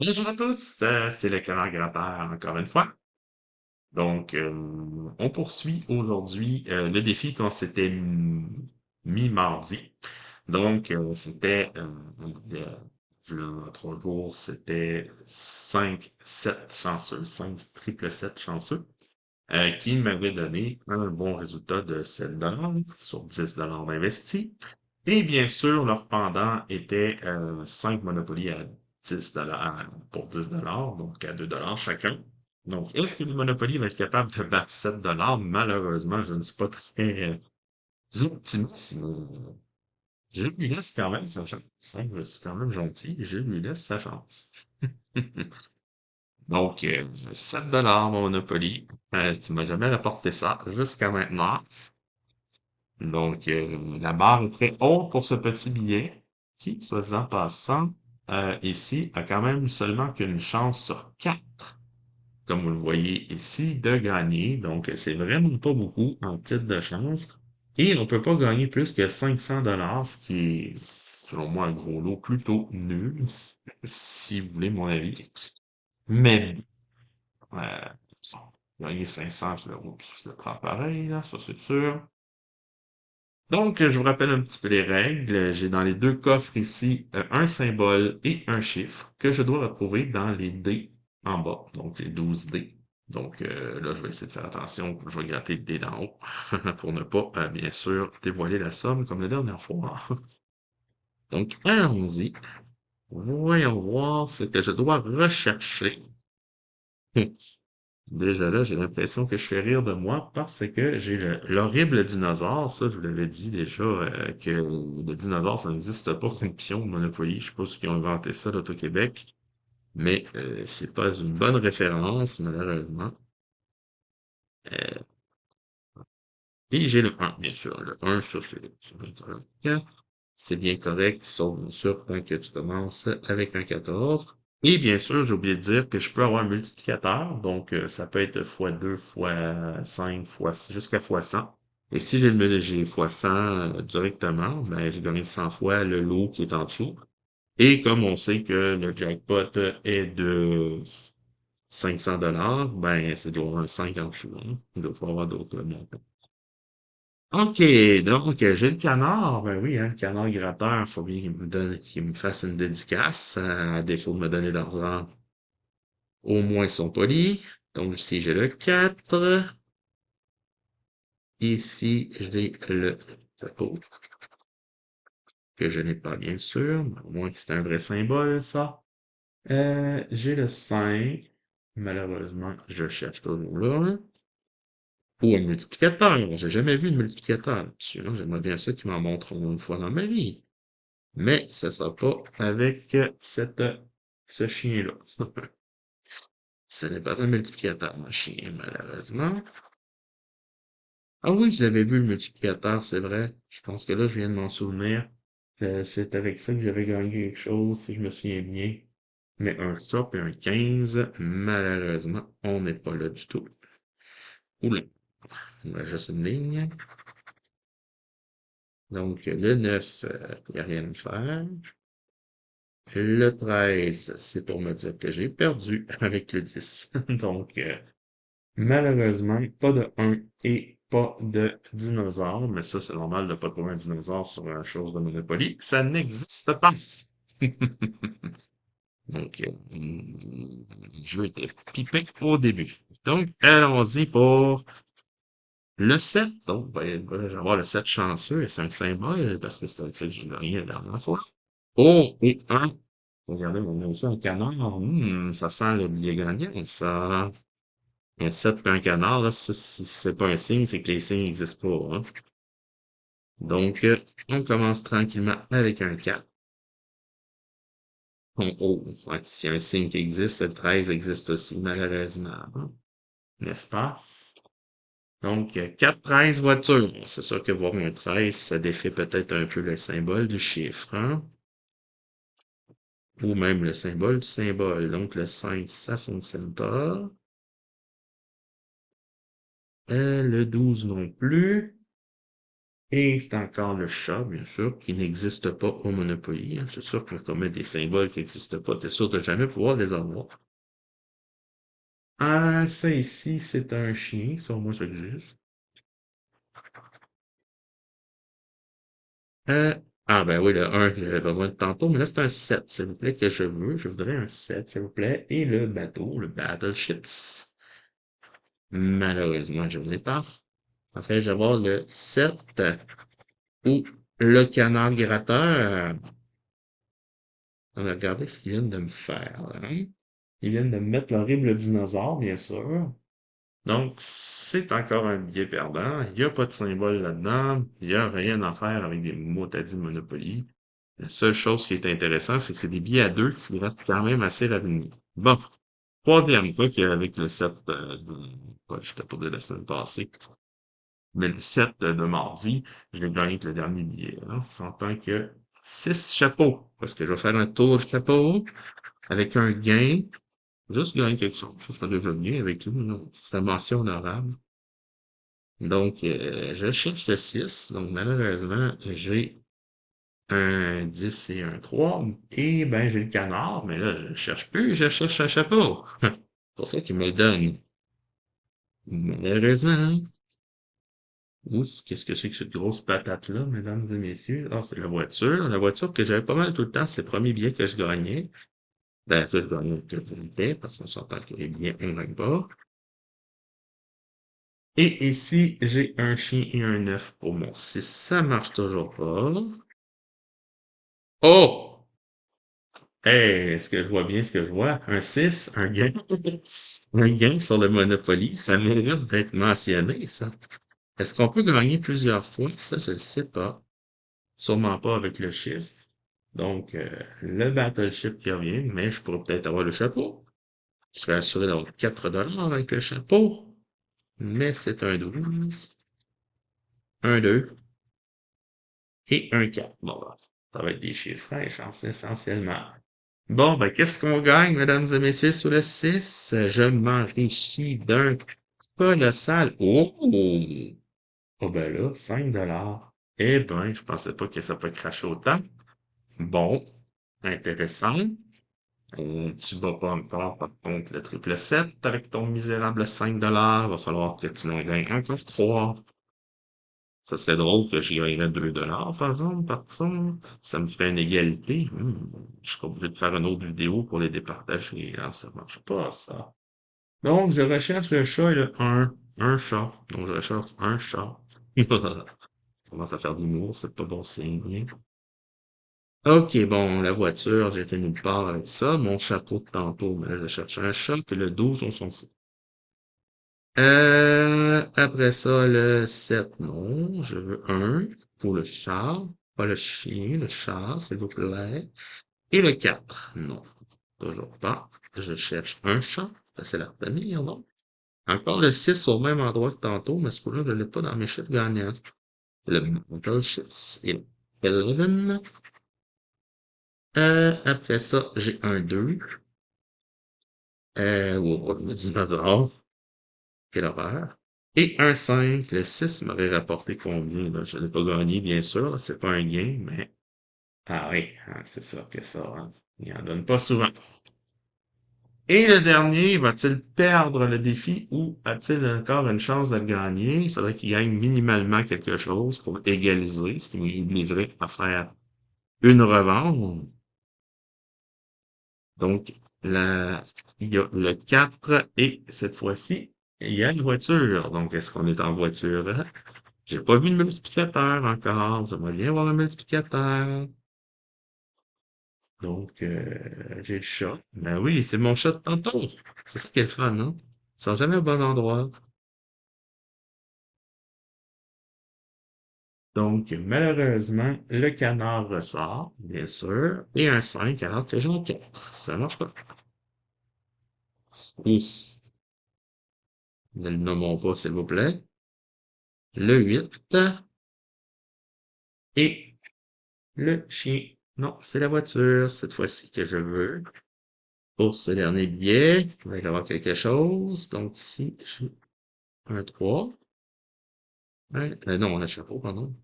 Bonjour à tous, c'est le canard Gratteur encore une fois. Donc, on poursuit aujourd'hui le défi qu'on s'était mis mardi. Donc, c'était, v'là 3 jours, c'était 5 7 chanceux, 5 triple 7 chanceux, qui m'avaient donné un bon résultat de 7 sur 10 d'investis. Et bien sûr, leur pendant était 5 Monopoly à 10 pour 10 donc à 2 chacun. Donc, est-ce que le Monopoly va être capable de battre 7 Malheureusement, je ne suis pas très optimiste, mais je lui laisse quand même sa chance. Hein, je suis quand même gentil, je lui laisse sa chance. Donc, 7 mon Monopoly. Tu m'as jamais rapporté ça jusqu'à maintenant. Donc, la barre est très haute pour ce petit billet qui, soit dit en passant, ici, a quand même seulement qu'une chance sur 4, comme vous le voyez ici, de gagner. Donc, c'est vraiment pas beaucoup en titre de chance. Et on peut pas gagner plus que 500 ce qui est, selon moi, un gros lot plutôt nul, si vous voulez mon avis. Mais, euh, gagner 500, je le prends pareil, là, ça c'est sûr. Donc, je vous rappelle un petit peu les règles. J'ai dans les deux coffres ici un symbole et un chiffre que je dois retrouver dans les dés en bas. Donc, j'ai 12 dés. Donc, là, je vais essayer de faire attention. Je vais gratter le dé d'en haut pour ne pas, bien sûr, dévoiler la somme comme la dernière fois. Donc, allons-y. Voyons voir ce que je dois rechercher. Déjà là, j'ai l'impression que je fais rire de moi parce que j'ai l'horrible dinosaure. Ça, je vous l'avais dit déjà, que le dinosaure, ça n'existe pas comme pion au Monopoly. Je sais pas ceux qui ont inventé ça l'Auto-Québec, mais c'est pas une bonne référence, malheureusement. Euh, et j'ai le 1, bien sûr. Le 1, ça, c'est bien correct. C'est bien correct, sauf bien sûr quand que tu commences avec un 14. Et bien sûr, j'ai oublié de dire que je peux avoir un multiplicateur, donc ça peut être fois 2 fois 5 jusqu'à fois 100. Et si j'ai fois 100 directement, ben j'ai gagné 100 fois le lot qui est en dessous. Et comme on sait que le jackpot est de 500 ben c'est doit avoir un 5 en dessous. Hein. Il doit pas avoir d'autres montants. OK, donc j'ai le canard. Ben oui, hein, le canard gratteur, faut bien qu'il me fasse une dédicace, à défaut de me donner de l'argent. Au moins ils sont polis. Donc ici j'ai le 4. Ici j'ai le chapeau, que je n'ai pas bien sûr, mais au moins que c'est un vrai symbole ça. J'ai le 5. Malheureusement, je cherche toujours là. Ou un multiplicateur. J'ai jamais vu de multiplicateur. Sinon, j'aimerais bien ça qu'ils m'en montrent une fois dans ma vie. Mais ça sera pas avec ce chien-là. Ce n'est pas un multiplicateur, mon chien, malheureusement. Ah oui, je l'avais vu, le multiplicateur, c'est vrai. Je pense que là, je viens de m'en souvenir. C'est avec ça que j'avais gagné quelque chose, si je me souviens bien. Mais un shop et un 15, malheureusement, on n'est pas là du tout. Oula, on a juste une ligne. Donc, le 9, il n'y a rien à faire. Le 13, c'est pour me dire que j'ai perdu avec le 10. Donc, malheureusement, pas de 1 et pas de dinosaure. Mais ça, c'est normal de pas trouver un dinosaure sur un chose de Monopoly. Ça n'existe pas. Donc, je vais être pipé au début. Donc, allons-y pour le 7. Donc, ben, je vais avoir le 7 chanceux et c'est un symbole parce que c'est avec ça que j'ai gagné la dernière fois. Oh, et un. Regardez, on a aussi un canard. Ça sent le billet gagnant, ça. Un 7 puis un canard, là, si c'est pas un signe, c'est que les signes n'existent pas, hein. Donc, on commence tranquillement avec un 4. Oh, ouais, s'il y a un signe qui existe, le 13 existe aussi, malheureusement, hein, n'est-ce pas? Donc, 4, 13 voitures. C'est sûr que voir un 13, ça défait peut-être un peu le symbole du chiffre, hein? Ou même le symbole du symbole. Donc, le 5, ça fonctionne pas. Le 12 non plus. Et c'est encore le chat, bien sûr, qui n'existe pas au Monopoly, hein. C'est sûr que quand on met des symboles qui n'existent pas, t'es sûr de jamais pouvoir les avoir. Ah, ça ici, c'est un chien, ça au moins ça existe. Euh, ah ben oui, le un que j'avais besoin de tantôt, mais là c'est un 7, s'il vous plaît, que je veux. Je voudrais un 7, s'il vous plaît. Et le bateau, le Battleships. Malheureusement, je ne l'ai pas. En fait, je vais avoir le 7 ou le canard gratteur. On va regarder ce qu'ils viennent de me faire, là, hein. Ils viennent de me mettre l'horrible dinosaure, bien sûr. Donc, c'est encore un billet perdant. Il n'y a pas de symbole là-dedans. Il n'y a rien à faire avec des mots t'as dit Monopoly. La seule chose qui est intéressante, c'est que c'est des billets à deux qui restent quand même assez ravinés. Bon, troisième fois qu'avec le 7 ouais, je t'ai pas dit la semaine passée, mais le 7 de mardi, je vais gagner que le dernier billet. Hein. On s'entend que 6 chapeaux, parce que je vais faire un tour de chapeau avec un gain. Juste gagner quelque chose, ça sera déjà bien avec lui. Là. C'est une mention honorable. Donc, je cherche le 6. Donc, malheureusement, j'ai un 10 et un 3. Et ben, j'ai le canard, mais là, je ne cherche plus, je cherche un chapeau. C'est pour ça qu'il me le donne. Malheureusement. Ouf, qu'est-ce que c'est que cette grosse patate-là, mesdames et messieurs? Ah, c'est la voiture. La voiture que j'avais pas mal tout le temps, c'est le premier billet que je gagnais. Ben, que je gagnais, que je gagnais, parce qu'on s'entend que les billets, on gagne pas. Et ici, j'ai un chien et un œuf pour mon 6. Ça marche toujours pas. Oh! Hey, est-ce que je vois bien ce que je vois? Un 6, un gain. Un gain sur le Monopoly. Ça mérite d'être mentionné, ça. Est-ce qu'on peut gagner plusieurs fois? Ça, je ne sais pas. Sûrement pas avec le chiffre. Donc, le Battleship qui revient, mais je pourrais peut-être avoir le chapeau. Je serais assuré d'avoir 4 $ avec le chapeau. Mais c'est un 12, un 2 et un 4. Bon, bah, ça va être des chiffres, hein, essentiellement. Bon, ben, qu'est-ce qu'on gagne, mesdames et messieurs, sur le 6? Je m'enrichis d'un colossal. Oh! Oh, ben là, 5 $. Eh ben, je pensais pas que ça peut cracher autant. Bon, intéressant. Tu bats pas encore, par contre, le triple 7 avec ton misérable 5 $. Va falloir que tu en gagnes encore 3. Ça serait drôle que j'y gagnerais 2 $, par exemple, par contre. Ça me ferait une égalité. Je serais obligé de faire une autre vidéo pour les départager. Alors, ça marche pas, ça. Donc, je recherche le chat et le un chat. Donc, je recherche un chat. Je commence à faire de l'humour, c'est pas bon signe. Ok, bon, la voiture, j'ai fait nulle part avec ça. Mon chapeau de tantôt, mais là, je cherche un chat. Puis le 12, on s'en fout. Après ça, le 7, non. Je veux un pour le chat. Pas le chien, le chat, s'il vous plaît. Et le 4, non. Toujours pas. Je cherche un chat. Facile à retenir, non? Encore le 6 au même endroit que tantôt, mais ce coup-là, je ne l'ai pas dans mes chiffres gagnants. Le Battle Chips et le 11. Après ça, j'ai un 2. Le 19 $. Quelle horreur. Et un 5. Le 6 m'aurait rapporté combien, là? Je n'ai pas gagné, bien sûr. Là. C'est pas un gain, mais... Ah oui, hein, c'est sûr que ça, hein. Il en donne pas souvent. Et le dernier, va-t-il perdre le défi ou a-t-il encore une chance de le gagner? Il faudrait qu'il gagne minimalement quelque chose pour égaliser, ce qui m'obligerait à faire une revanche. Donc, il y a le 4 et cette fois-ci, il y a une voiture. Donc, est-ce qu'on est en voiture? J'ai pas vu le multiplicateur encore. J'aimerais bien voir le multiplicateur. Donc, j'ai le chat. Ben oui, c'est mon chat de tantôt. C'est ça qui est le fun, non? Ils sont jamais au bon endroit. Donc, malheureusement, le canard ressort, bien sûr, et un 5 alors que j'ai un 4. Ça marche pas. Oui. Ne le nommons pas, s'il vous plaît. Le 8 et le chien. Non, c'est la voiture, cette fois-ci que je veux. Pour ce dernier billet, il va y avoir quelque chose. Donc ici, j'ai un 3. Non, un chapeau, pardon.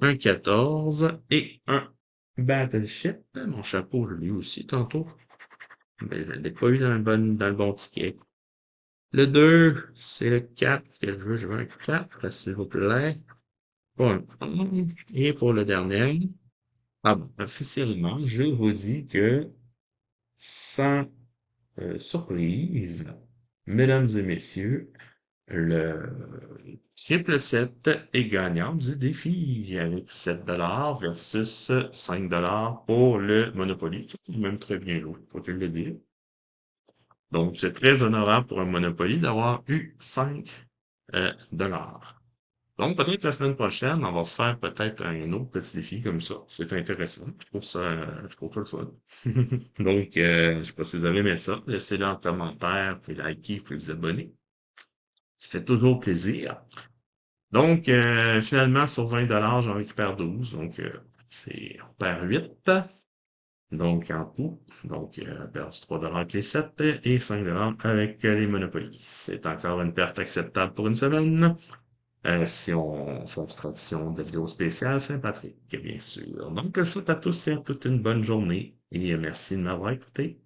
Un 14 et un Battleship. Mon chapeau, je l'ai eu aussi tantôt. Mais je ne l'ai pas eu dans le bon ticket. Le 2, c'est le 4 que je veux un 4, s'il vous plaît. Bon, et pour le dernier, ah bon, officiellement, je vous dis que sans surprise, mesdames et messieurs, le triple 7 est gagnant du défi avec 7 $ versus 5 $ pour le Monopoly, qui est même très bien loin, faut-il le dire. Donc, c'est très honorable pour un Monopoly d'avoir eu 5 dollars. Donc, peut-être la semaine prochaine, on va faire peut-être un autre petit défi comme ça. C'est intéressant. Je trouve ça le fun. Donc, je sais pas si vous avez aimé ça. Laissez-le en commentaire, vous pouvez liker, vous pouvez vous abonner. Ça fait toujours plaisir. Donc, finalement, sur 20 $ j'en récupère 12. Donc, on perd 8. Donc, en tout. Donc, on perd 3 $ avec les 7 et 5 $ avec les Monopoly. C'est encore une perte acceptable pour une semaine. Si on fait abstraction de vidéos spéciales Saint-Patrick, bien sûr. Donc, je vous souhaite à tous et à toutes une bonne journée et merci de m'avoir écouté.